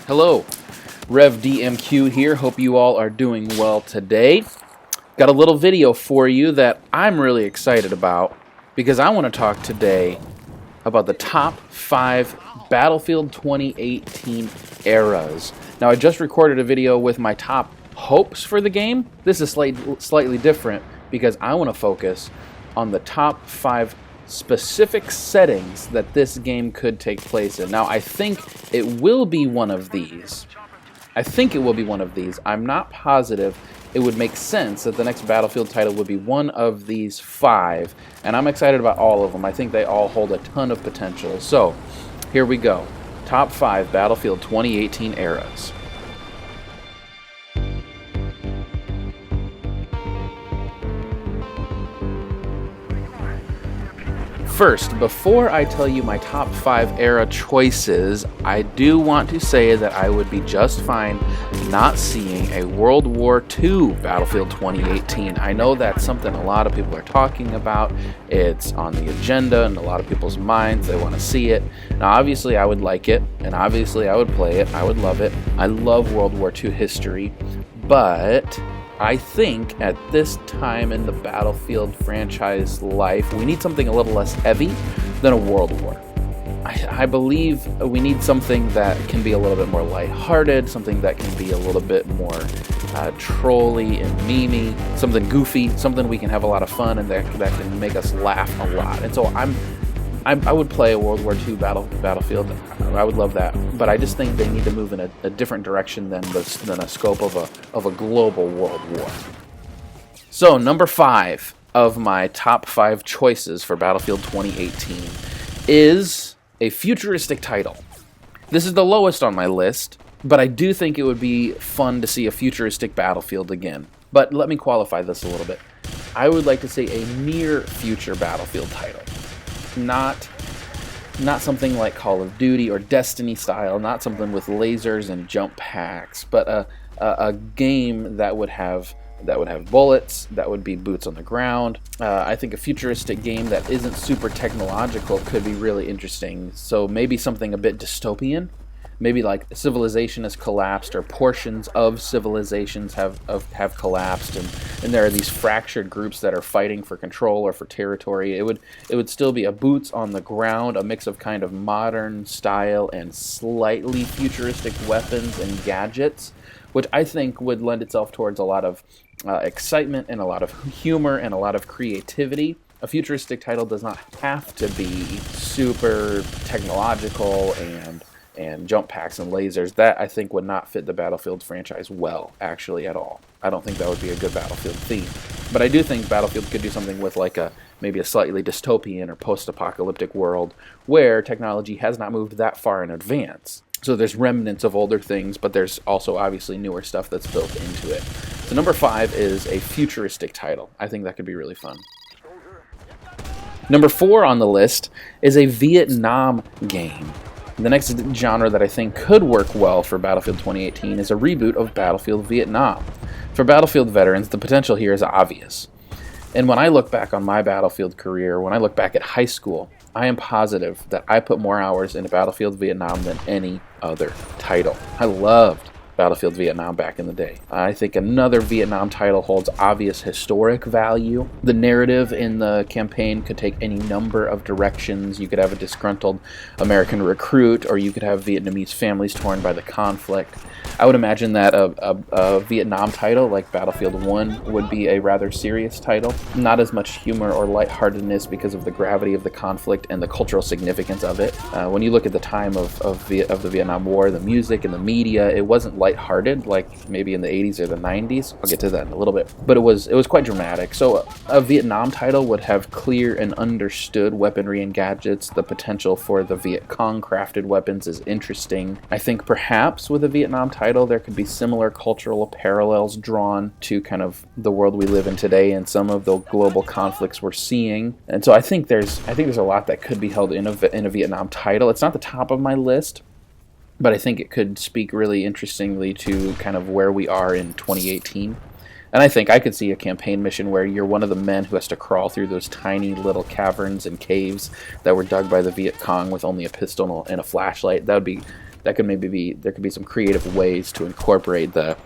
Hello, RevDMQ here. Hope you all are doing well today. Got a little video for you that I'm really excited about because I want to talk today about the top 5 Battlefield 2018 eras. Now, I just recorded a video with my top hopes for the game. This is slightly different because I want to focus on the top 5 specific settings that this game could take place in. Now, I think it will be one of these. I'm not positive. It would make sense that the next Battlefield title would be one of these 5, and I'm excited about all of them. I think they all hold a ton of potential. So, here we go. Top 5 Battlefield 2018 eras. First, before I tell you my top 5 era choices, I do want to say that I would be just fine not seeing a World War II Battlefield 2018. I know that's something a lot of people are talking about. It's on the agenda in a lot of people's minds. They want to see it. Now, obviously, I would like it, and obviously, I would play it. I would love it. I love World War II history, but I think at this time in the Battlefield franchise life, we need something a little less heavy than a World War. I believe we need something that can be a little bit more lighthearted, something that can be a little bit more trolly and memey, something goofy, something we can have a lot of fun and that can make us laugh a lot. And so I would play a World War II Battlefield. I would love that, but I just think they need to move in a different direction than a scope of a global world war. So number 5 of my top 5 choices for Battlefield 2018 is a futuristic title. This is the lowest on my list, but I do think it would be fun to see a futuristic Battlefield again. But let me qualify this a little bit. I would like to see a near future Battlefield title. Not something like Call of Duty or Destiny style, not something with lasers and jump packs, but a game that would have bullets, that would be boots on the ground. I think a futuristic game that isn't super technological could be really interesting. So maybe something a bit dystopian. Maybe like civilization has collapsed, or portions of civilizations have collapsed, and there are these fractured groups that are fighting for control or for territory. It would still be a boots on the ground, a mix of kind of modern style and slightly futuristic weapons and gadgets, which I think would lend itself towards a lot of excitement and a lot of humor and a lot of creativity. A futuristic title does not have to be super technological and jump packs and lasers. That, I think, would not fit the Battlefield franchise well, actually, at all. I don't think that would be a good Battlefield theme. But I do think Battlefield could do something with like maybe a slightly dystopian or post-apocalyptic world where technology has not moved that far in advance. So there's remnants of older things, but there's also obviously newer stuff that's built into it. So number 5 is a futuristic title. I think that could be really fun. Number 4 on the list is a Vietnam game. The next genre that I think could work well for Battlefield 2018 is a reboot of Battlefield Vietnam. For Battlefield veterans, the potential here is obvious. And when I look back on my Battlefield career, when I look back at high school, I am positive that I put more hours into Battlefield Vietnam than any other title. I loved Battlefield Vietnam back in the day. I think another Vietnam title holds obvious historic value. The narrative in the campaign could take any number of directions. You could have a disgruntled American recruit, or you could have Vietnamese families torn by the conflict. I would imagine that a Vietnam title like Battlefield 1 would be a rather serious title. Not as much humor or lightheartedness because of the gravity of the conflict and the cultural significance of it. When you look at the time of the Vietnam War, the music and the media, it wasn't lighthearted like maybe in the 80s or the 90s. I'll get to that in a little bit. But it was quite dramatic. So a Vietnam title would have clear and understood weaponry and gadgets. The potential for the Viet Cong crafted weapons is interesting. I think perhaps with a Vietnam title there could be similar cultural parallels drawn to kind of the world we live in today and some of the global conflicts we're seeing. And so I think there's a lot that could be held in a Vietnam title. It's not the top of my list, but I think it could speak really interestingly to kind of where we are in 2018. And I think I could see a campaign mission where you're one of the men who has to crawl through those tiny little caverns and caves that were dug by the Viet Cong with only a pistol and a flashlight. That that could maybe be, there could be some creative ways to incorporate the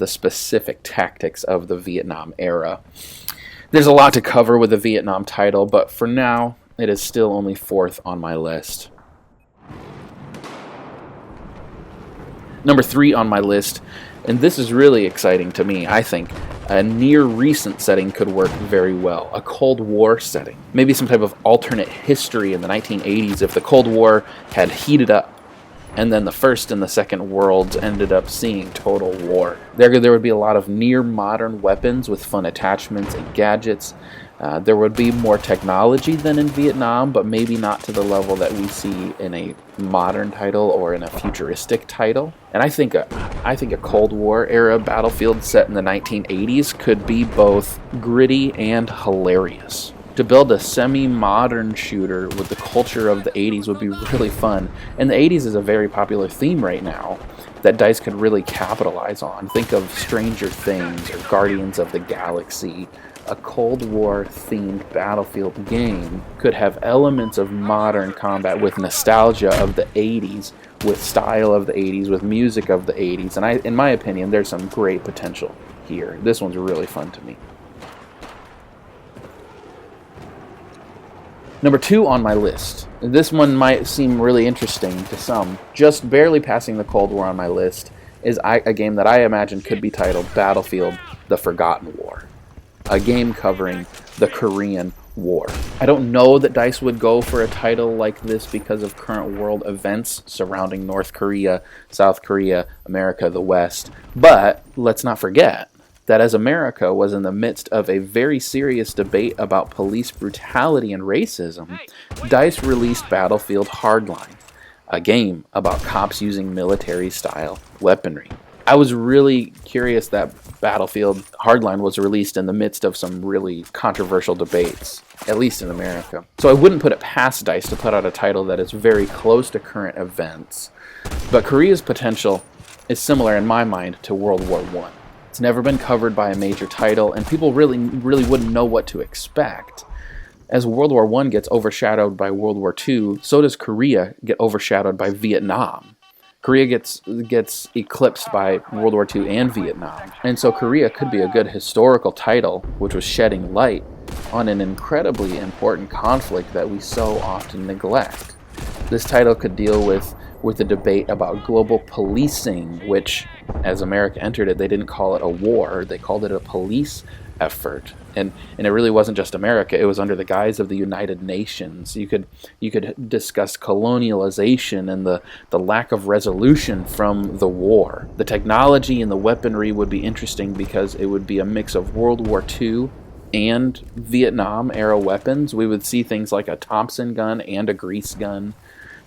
specific tactics of the Vietnam era. There's a lot to cover with the Vietnam title, but for now, it is still only 4th on my list. Number 3 on my list, and this is really exciting to me, I think, a near recent setting could work very well. A Cold War setting. Maybe some type of alternate history in the 1980s if the Cold War had heated up and then the First and the Second Worlds ended up seeing total war. There would be a lot of near-modern weapons with fun attachments and gadgets. There would be more technology than in Vietnam, but maybe not to the level that we see in a modern title or in a futuristic title. And I think a Cold War era battlefield set in the 1980s could be both gritty and hilarious. To build a semi-modern shooter with the culture of the 80s would be really fun. And the 80s is a very popular theme right now that DICE could really capitalize on. Think of Stranger Things or Guardians of the Galaxy. A Cold War themed battlefield game could have elements of modern combat with nostalgia of the 80s, with style of the 80s, with music of the 80s. And in my opinion, there's some great potential here. This one's really fun to me. Number 2 on my list. This one might seem really interesting to some. Just barely passing the Cold War on my list is a game that I imagine could be titled Battlefield: The Forgotten War. A game covering the Korean War. I don't know that DICE would go for a title like this because of current world events surrounding North Korea, South Korea, America, the West. But let's not forget that as America was in the midst of a very serious debate about police brutality and racism, DICE released Battlefield Hardline, a game about cops using military-style weaponry. I was really curious that Battlefield Hardline was released in the midst of some really controversial debates, at least in America. So I wouldn't put it past DICE to put out a title that is very close to current events. But Korea's potential is similar in my mind to World War I. It's never been covered by a major title, and people really wouldn't know what to expect. As World War I gets overshadowed by World War II, so does Korea get overshadowed by Vietnam. Korea gets eclipsed by World War II and Vietnam. And so Korea could be a good historical title, which was shedding light on an incredibly important conflict that we so often neglect. This title could deal with the debate about global policing, which, as America entered it, they didn't call it a war, they called it a police effort. And it really wasn't just America, it was under the guise of the United Nations. You could discuss colonialization and the lack of resolution from the war. The technology and the weaponry would be interesting because it would be a mix of World War II and Vietnam-era weapons. We would see things like a Thompson gun and a grease gun.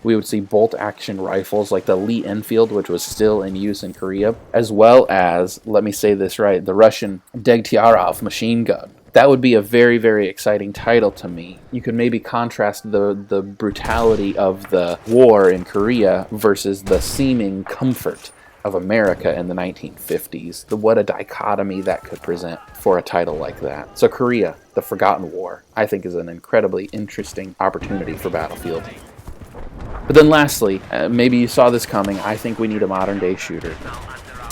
We would see bolt-action rifles like the Lee Enfield, which was still in use in Korea, as well as, let me say this right, the Russian Degtyaryov machine gun. That would be a very, very exciting title to me. You could maybe contrast the brutality of the war in Korea versus the seeming comfort of America in the 1950s. What a dichotomy that could present for a title like that. So Korea, the Forgotten War, I think is an incredibly interesting opportunity for Battlefield. But then lastly, maybe you saw this coming, I think we need a modern day shooter.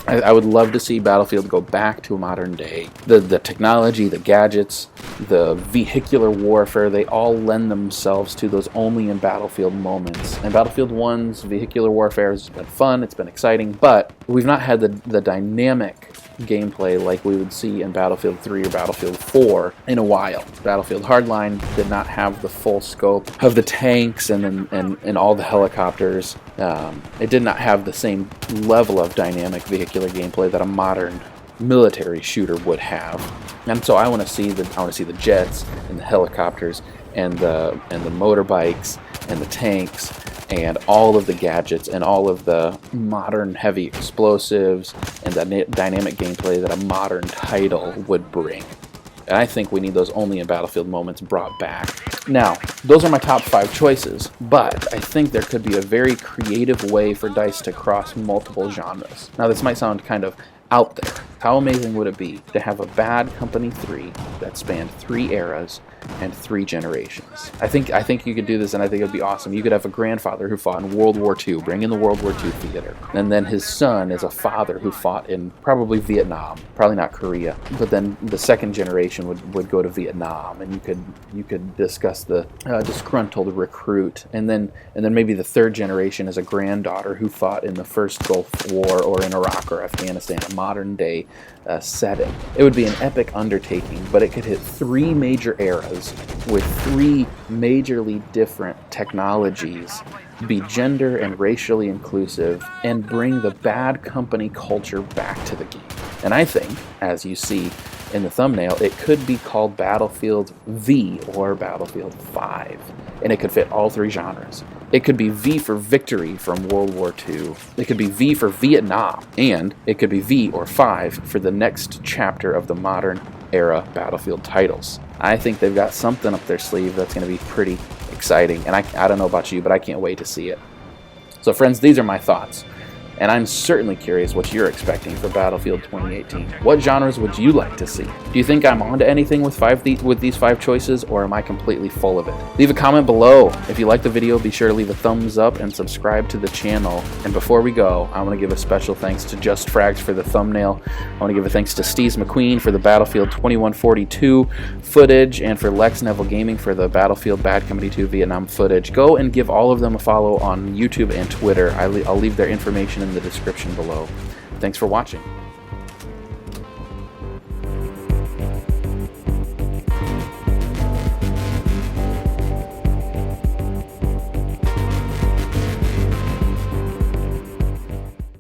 I would love to see Battlefield go back to a modern day. The technology, the gadgets, the vehicular warfare, they all lend themselves to those only in Battlefield moments. And Battlefield 1's vehicular warfare has been fun, it's been exciting, but we've not had the dynamic gameplay like we would see in Battlefield 3 or Battlefield 4 in a while. Battlefield Hardline did not have the full scope of the tanks and all the helicopters. It did not have the same level of dynamic vehicular gameplay that a modern military shooter would have. And so I want to see the jets and the helicopters and the motorbikes and the tanks and all of the gadgets and all of the modern heavy explosives and the dynamic gameplay that a modern title would bring. And I think we need those only in Battlefield moments brought back. Now, those are my top 5 choices, but I think there could be a very creative way for DICE to cross multiple genres. Now, this might sound kind of out there, How amazing would it be to have a Bad Company 3 that spanned 3 eras and 3 generations? I think you could do this, and I think it would be awesome. You could have a grandfather who fought in World War II, bring in the World War II theater, and then his son is a father who fought in probably Vietnam, probably not Korea, but then the second generation would go to Vietnam, and you could discuss the disgruntled recruit, and then maybe the third generation is a granddaughter who fought in the first Gulf War or in Iraq or Afghanistan, a modern day setting. It would be an epic undertaking, but it could hit 3 major eras with 3 majorly different technologies, be gender and racially inclusive, and bring the Bad Company culture back to the game. And I think, as you see in the thumbnail, it could be called Battlefield V or Battlefield 5, and it could fit all 3 genres. It could be V for Victory from World War II, it could be V for Vietnam, and it could be V or 5 for the next chapter of the modern era Battlefield titles. I think they've got something up their sleeve that's going to be pretty exciting, and I don't know about you, but I can't wait to see it. So friends, these are my thoughts. And I'm certainly curious what you're expecting for Battlefield 2018. What genres would you like to see? Do you think I'm onto anything with these 5 choices, or am I completely full of it? Leave a comment below. If you like the video, be sure to leave a thumbs up and subscribe to the channel. And before we go, I want to give a special thanks to Just Frags for the thumbnail. I want to give a thanks to Steez McQueen for the Battlefield 2142 footage, and for Lex Neville Gaming for the Battlefield Bad Company 2 Vietnam footage. Go and give all of them a follow on YouTube and Twitter. I'll leave their information in the description below. Thanks for watching.